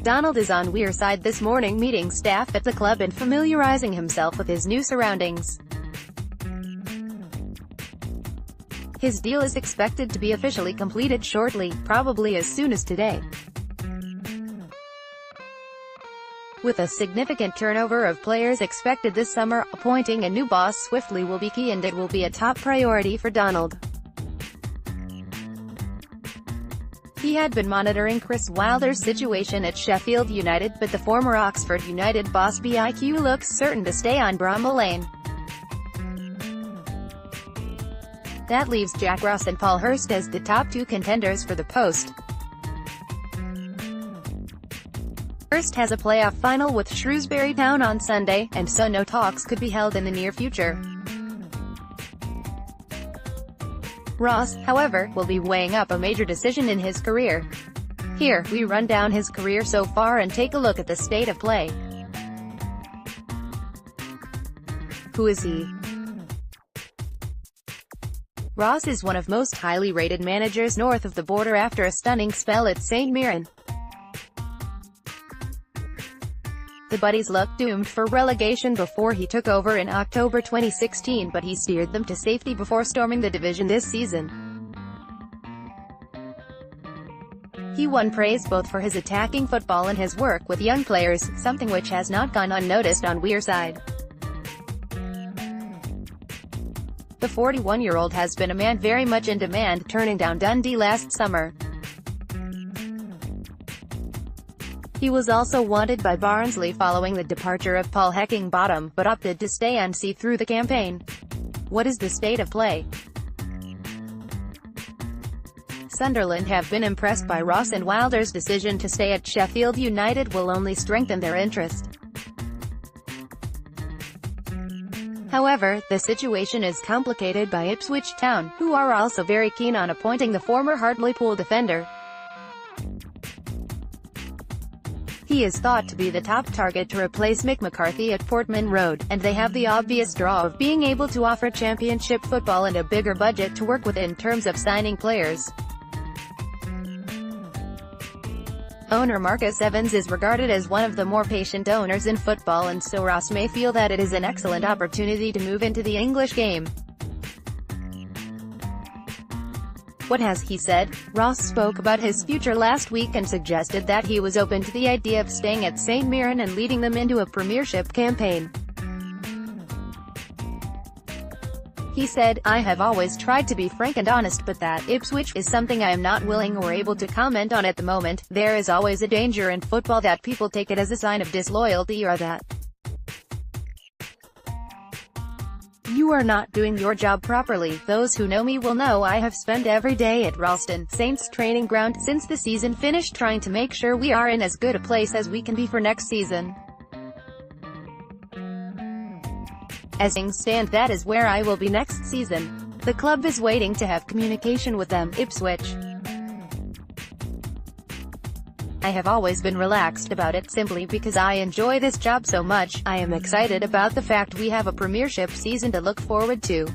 Donald is on Wearside this morning meeting staff at the club and familiarising himself with his new surroundings. His deal is expected to be officially completed shortly, probably as soon as today. With a significant turnover of players expected this summer, appointing a new boss swiftly will be key, and it will be a top priority for Donald. He had been monitoring Chris Wilder's situation at Sheffield United, but the former Oxford United boss BIQ looks certain to stay on Bramall Lane. That leaves Jack Ross and Paul Hurst as the top two contenders for the post. Hurst has a playoff final with Shrewsbury Town on Sunday, and so no talks could be held in the near future. Ross, however, will be weighing up a major decision in his career. Here, we run down his career so far and take a look at the state of play. Who is he? Ross is one of most highly rated managers north of the border after a stunning spell at St Mirren. The Buddies looked doomed for relegation before he took over in October 2016, but he steered them to safety before storming the division this season. He won praise both for his attacking football and his work with young players, something which has not gone unnoticed on Wearside. The 41-year-old has been a man very much in demand, turning down Dundee last summer. He was also wanted by Barnsley following the departure of Paul Heckingbottom, but opted to stay and see through the campaign. What is the state of play? Sunderland have been impressed by Ross, and Wilder's decision to stay at Sheffield United will only strengthen their interest. However, the situation is complicated by Ipswich Town, who are also very keen on appointing the former Hartlepool defender. He is thought to be the top target to replace Mick McCarthy at Portman Road, and they have the obvious draw of being able to offer championship football and a bigger budget to work with in terms of signing players. Owner Marcus Evans is regarded as one of the more patient owners in football, and so Ross may feel that it is an excellent opportunity to move into the English game. What has he said? Ross spoke about his future last week and suggested that he was open to the idea of staying at St Mirren and leading them into a premiership campaign. He said, "I have always tried to be frank and honest, but that Ipswich is something I am not willing or able to comment on at the moment. There is always a danger in football that people take it as a sign of disloyalty, or that you are not doing your job properly. Those who know me will know I have spent every day at Ralston Saints training ground since the season finished trying to make sure we are in as good a place as we can be for next season. As things stand, that is where I will be next season. The club is waiting to have communication with them, Ipswich. I have always been relaxed about it, simply because I enjoy this job so much. I am excited about the fact we have a premiership season to look forward to.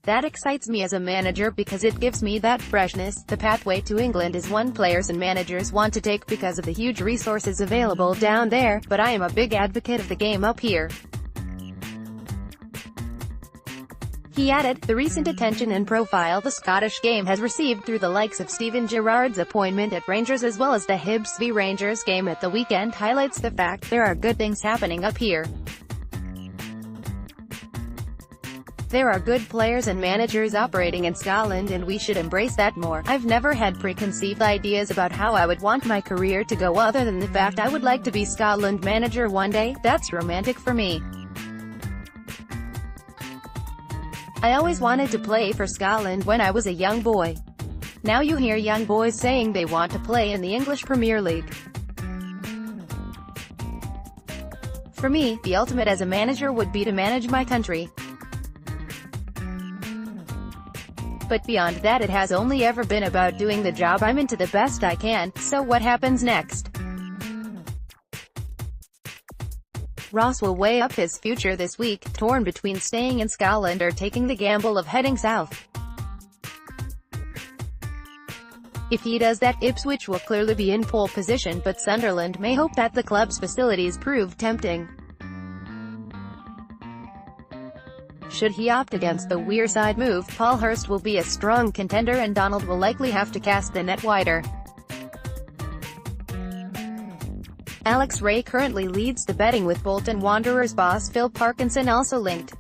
That excites me as a manager because it gives me that freshness. The pathway to England is one players and managers want to take because of the huge resources available down there, but I am a big advocate of the game up here." He added, "The recent attention and profile the Scottish game has received through the likes of Steven Gerrard's appointment at Rangers as well as the Hibs v Rangers game at the weekend highlights the fact there are good things happening up here. There are good players and managers operating in Scotland, and we should embrace that more. I've never had preconceived ideas about how I would want my career to go other than the fact I would like to be Scotland manager one day. That's romantic for me. I always wanted to play for Scotland when I was a young boy. Now you hear young boys saying they want to play in the English Premier League. For me, the ultimate as a manager would be to manage my country. But beyond that, it has only ever been about doing the job I'm in to the best I can, so what happens next?" Ross will weigh up his future this week, torn between staying in Scotland or taking the gamble of heading south. If he does that, Ipswich will clearly be in pole position, but Sunderland may hope that the club's facilities prove tempting. Should he opt against the Wearside move, Paul Hurst will be a strong contender and Donald will likely have to cast the net wider. Alex Ray currently leads the betting, with Bolton Wanderers boss Phil Parkinson also linked.